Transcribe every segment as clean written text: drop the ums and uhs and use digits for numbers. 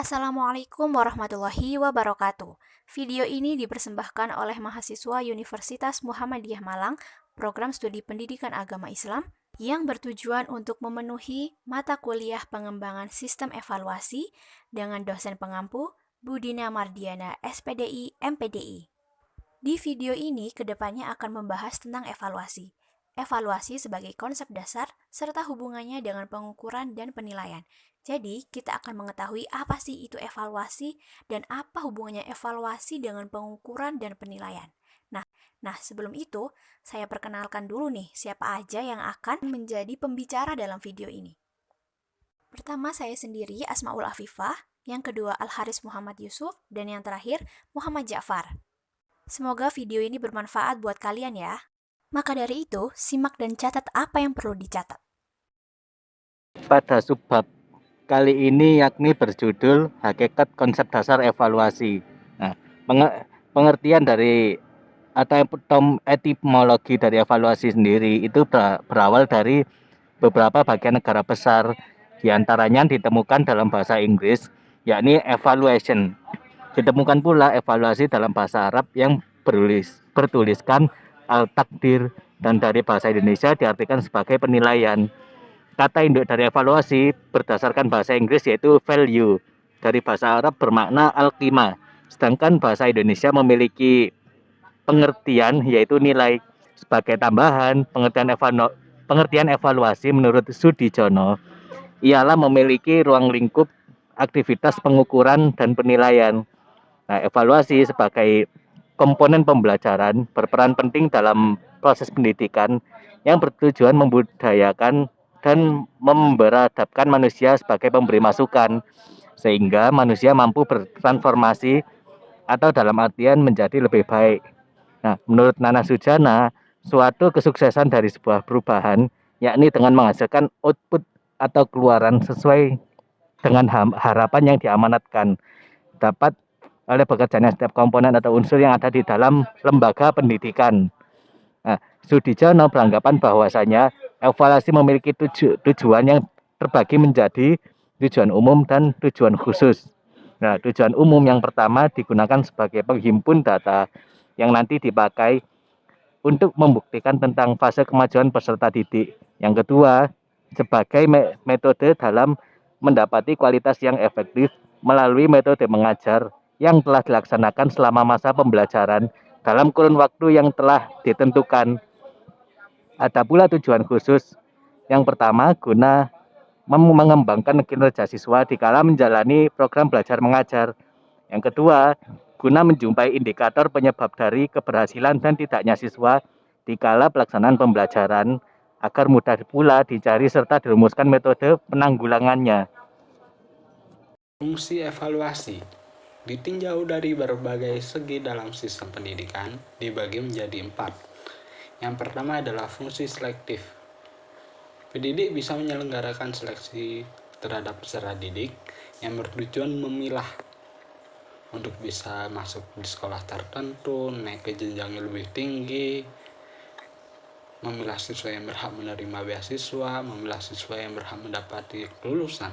Assalamualaikum warahmatullahi wabarakatuh. Video ini dipersembahkan oleh mahasiswa Universitas Muhammadiyah Malang, program studi pendidikan agama Islam, yang bertujuan untuk memenuhi mata kuliah pengembangan sistem evaluasi dengan dosen pengampu Budina Mardiana, SPDI, MPDI. Di video ini, kedepannya akan membahas tentang evaluasi. Evaluasi sebagai konsep dasar, serta hubungannya dengan pengukuran dan penilaian. Jadi, kita akan mengetahui apa sih itu evaluasi dan apa hubungannya evaluasi dengan pengukuran dan penilaian. Nah, sebelum itu, saya perkenalkan dulu nih siapa aja yang akan menjadi pembicara dalam video ini. Pertama, saya sendiri, Asmaul Afifah. Yang kedua, Al-Haris Muhammad Yusuf. Dan yang terakhir, Muhammad Ja'far. Semoga video ini bermanfaat buat kalian ya. Maka dari itu, simak dan catat apa yang perlu dicatat. Pada subbab kali ini yakni berjudul Hakikat Konsep Dasar Evaluasi. Nah, pengertian dari atau etimologi dari evaluasi sendiri itu berawal dari beberapa bagian negara besar, diantaranya ditemukan dalam bahasa Inggris, yakni evaluation. Ditemukan pula evaluasi dalam bahasa Arab yang bertuliskan al-takdir, dan dari bahasa Indonesia diartikan sebagai penilaian. Kata induk dari evaluasi berdasarkan bahasa Inggris yaitu value, dari bahasa Arab bermakna al-qimah, sedangkan bahasa Indonesia memiliki pengertian yaitu nilai. Sebagai tambahan, pengertian evaluasi menurut Sudijono ialah memiliki ruang lingkup aktivitas pengukuran dan penilaian. Nah, evaluasi sebagai komponen pembelajaran berperan penting dalam proses pendidikan yang bertujuan membudayakan dan memberadabkan manusia sebagai pemberi masukan, sehingga manusia mampu bertransformasi atau dalam artian menjadi lebih baik. Nah, menurut Nana Sujana, suatu kesuksesan dari sebuah perubahan yakni dengan menghasilkan output atau keluaran sesuai dengan harapan yang diamanatkan, dapat oleh bekerjanya setiap komponen atau unsur yang ada di dalam lembaga pendidikan. Nah, Sudijono beranggapan bahwasanya evaluasi memiliki tujuan yang terbagi menjadi tujuan umum dan tujuan khusus. Nah, tujuan umum yang pertama digunakan sebagai penghimpun data yang nanti dipakai untuk membuktikan tentang fase kemajuan peserta didik. Yang kedua, sebagai metode dalam mendapati kualitas yang efektif melalui metode mengajar yang telah dilaksanakan selama masa pembelajaran dalam kurun waktu yang telah ditentukan. Ada pula tujuan khusus. Yang pertama, guna mengembangkan kinerja siswa dikala menjalani program belajar mengajar. Yang kedua, guna menjumpai indikator penyebab dari keberhasilan dan tidaknya siswa dikala pelaksanaan pembelajaran agar mudah pula dicari serta dirumuskan metode penanggulangannya. Fungsi evaluasi ditinjau dari berbagai segi dalam sistem pendidikan dibagi menjadi 4. Yang pertama adalah fungsi selektif. Pendidik bisa menyelenggarakan seleksi terhadap peserta didik yang bertujuan memilah untuk bisa masuk di sekolah tertentu, naik ke jenjang yang lebih tinggi, memilah siswa yang berhak menerima beasiswa, memilah siswa yang berhak mendapati kelulusan.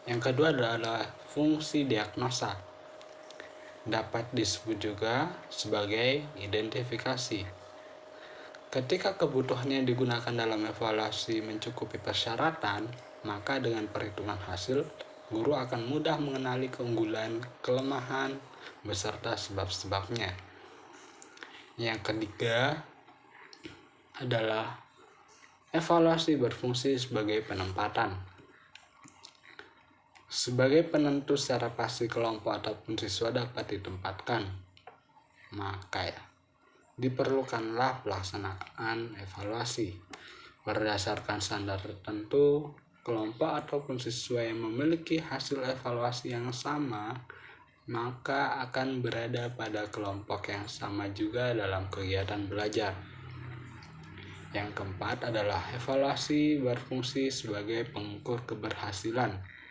Yang kedua adalah fungsi diagnosa. Dapat disebut juga sebagai identifikasi. Ketika kebutuhannya digunakan dalam evaluasi mencukupi persyaratan, maka dengan perhitungan hasil, guru akan mudah mengenali keunggulan, kelemahan, beserta sebab-sebabnya. Yang ketiga adalah evaluasi berfungsi sebagai penempatan. Sebagai penentu secara pasti kelompok ataupun siswa dapat ditempatkan, maka diperlukanlah pelaksanaan evaluasi. Berdasarkan standar tertentu, kelompok ataupun siswa yang memiliki hasil evaluasi yang sama, maka akan berada pada kelompok yang sama juga dalam kegiatan belajar. Yang keempat adalah evaluasi berfungsi sebagai pengukur keberhasilan.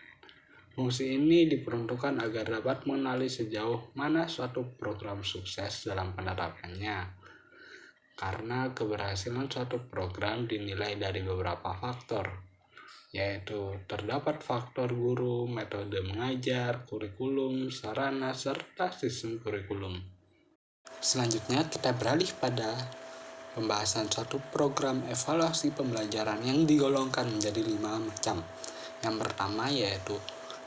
Fungsi ini diperuntukkan agar dapat mengenali sejauh mana suatu program sukses dalam penerapannya. Karena keberhasilan suatu program dinilai dari beberapa faktor, yaitu terdapat faktor guru, metode mengajar, kurikulum, sarana, serta sistem kurikulum. Selanjutnya kita beralih pada pembahasan suatu program evaluasi pembelajaran yang digolongkan menjadi 5 macam. Yang pertama yaitu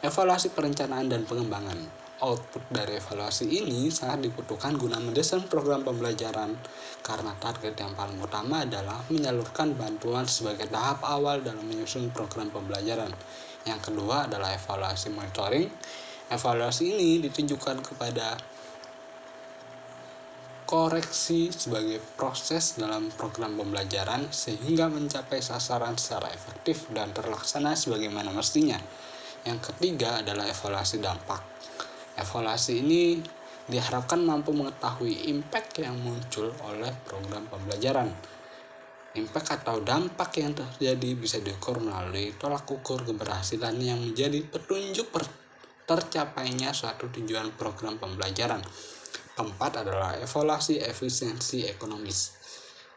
evaluasi perencanaan dan pengembangan. Output dari evaluasi ini sangat dibutuhkan guna mendesain program pembelajaran karena target yang paling utama adalah menyalurkan bantuan sebagai tahap awal dalam menyusun program pembelajaran. Yang kedua adalah evaluasi monitoring. Evaluasi ini ditunjukkan kepada koreksi sebagai proses dalam program pembelajaran sehingga mencapai sasaran secara efektif dan terlaksana sebagaimana mestinya. Yang ketiga adalah evaluasi dampak. Evaluasi ini diharapkan mampu mengetahui impact yang muncul oleh program pembelajaran. Impact atau dampak yang terjadi bisa diukur melalui tolak ukur keberhasilan yang menjadi petunjuk tercapainya suatu tujuan program pembelajaran. Keempat adalah evaluasi efisiensi ekonomis.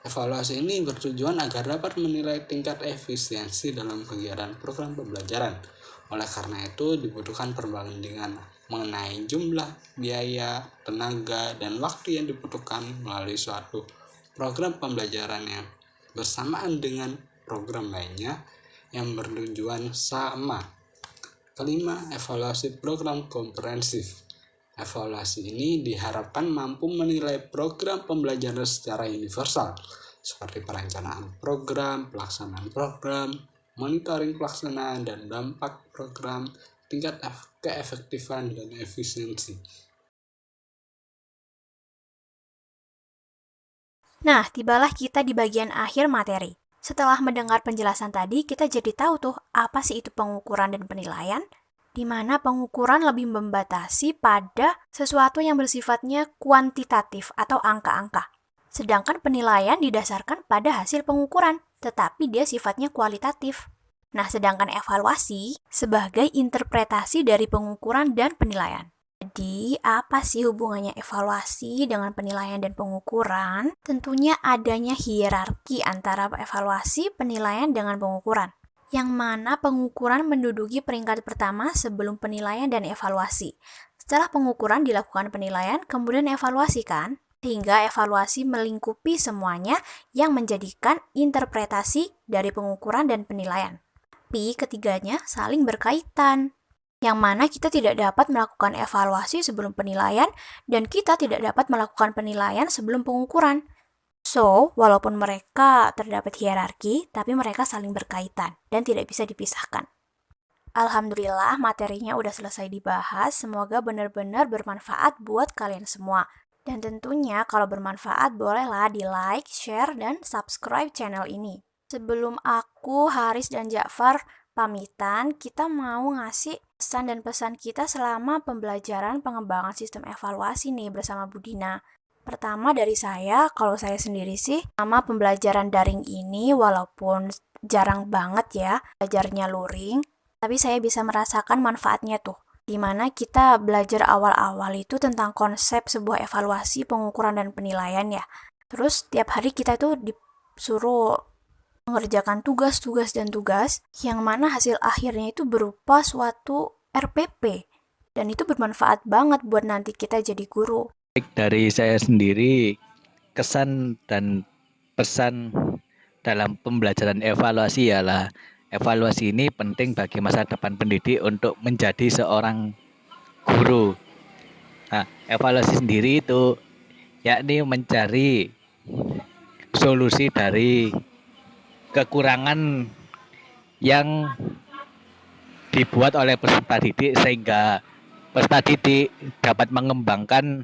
Evaluasi ini bertujuan agar dapat menilai tingkat efisiensi dalam kegiatan program pembelajaran. Oleh karena itu, dibutuhkan perbandingan mengenai jumlah biaya, tenaga, dan waktu yang dibutuhkan melalui suatu program pembelajaran yang bersamaan dengan program lainnya yang bertujuan sama. Kelima, evaluasi program komprehensif. Evaluasi ini diharapkan mampu menilai program pembelajaran secara universal, seperti perencanaan program, pelaksanaan program, monitoring pelaksanaan dan dampak program, tingkat keefektifan dan efisiensi. Nah, tibalah kita di bagian akhir materi. Setelah mendengar penjelasan tadi, kita jadi tahu tuh apa sih itu pengukuran dan penilaian, di mana pengukuran lebih membatasi pada sesuatu yang bersifatnya kuantitatif atau angka-angka. Sedangkan penilaian didasarkan pada hasil pengukuran, tetapi dia sifatnya kualitatif. Nah, sedangkan evaluasi sebagai interpretasi dari pengukuran dan penilaian. Jadi, apa sih hubungannya evaluasi dengan penilaian dan pengukuran? Tentunya adanya hierarki antara evaluasi, penilaian, dengan pengukuran. Yang mana pengukuran menduduki peringkat pertama sebelum penilaian dan evaluasi. Setelah pengukuran dilakukan penilaian, kemudian evaluasi kan? Sehingga evaluasi melingkupi semuanya yang menjadikan interpretasi dari pengukuran dan penilaian. Tapi ketiganya saling berkaitan. Yang mana kita tidak dapat melakukan evaluasi sebelum penilaian dan kita tidak dapat melakukan penilaian sebelum pengukuran. So, walaupun mereka terdapat hierarki, tapi mereka saling berkaitan dan tidak bisa dipisahkan. Alhamdulillah materinya udah selesai dibahas, semoga benar-benar bermanfaat buat kalian semua. Dan tentunya kalau bermanfaat bolehlah di like, share, dan subscribe channel ini. Sebelum aku, Haris, dan Ja'far pamitan, kita mau ngasih pesan dan pesan kita selama pembelajaran pengembangan sistem evaluasi nih bersama Bu Dina. Pertama dari saya, kalau saya sendiri sih, selama pembelajaran daring ini walaupun jarang banget ya belajarnya luring, tapi saya bisa merasakan manfaatnya tuh. Dimana kita belajar awal-awal itu tentang konsep sebuah evaluasi, pengukuran, dan penilaian ya. Terus tiap hari kita tuh disuruh mengerjakan tugas yang mana hasil akhirnya itu berupa suatu RPP dan itu bermanfaat banget buat nanti kita jadi guru. Dari saya sendiri, kesan dan pesan dalam pembelajaran evaluasi ialah evaluasi ini penting bagi masa depan pendidik untuk menjadi seorang guru. Nah, evaluasi sendiri itu yakni mencari solusi dari kekurangan yang dibuat oleh peserta didik sehingga peserta didik dapat mengembangkan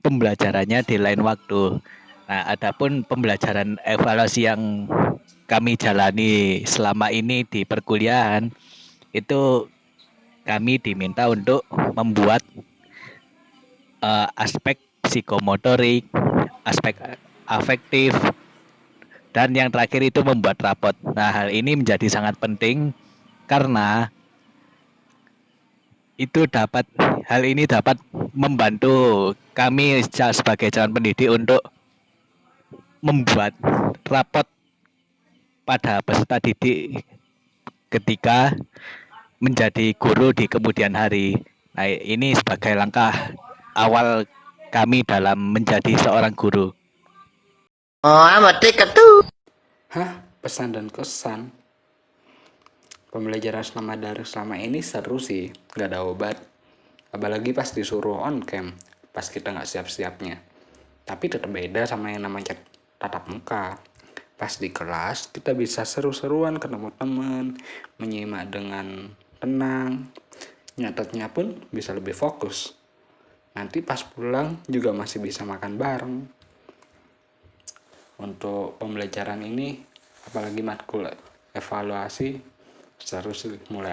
pembelajarannya di lain waktu. Nah, adapun pembelajaran evaluasi yang kami jalani selama ini di perkuliahan itu kami diminta untuk membuat aspek psikomotorik, aspek afektif, dan yang terakhir itu membuat rapot. Nah, hal ini menjadi sangat penting karena hal ini dapat membantu kami sebagai calon pendidik untuk membuat rapot pada peserta didik ketika menjadi guru di kemudian hari. Nah, ini sebagai langkah awal kami dalam menjadi seorang guru. Hah? Pesan dan kesan? Pembelajaran selama daring selama ini seru sih, gak ada obat. Apalagi pas disuruh on cam, pas kita gak siap-siapnya. Tapi tetap beda sama yang namanya tatap muka. Pas di kelas, kita bisa seru-seruan ketemu teman, menyimak dengan tenang. Nyatetnya pun bisa lebih fokus. Nanti pas pulang juga masih bisa makan bareng. Untuk pembelajaran ini, apalagi matkul evaluasi, seru sih mulai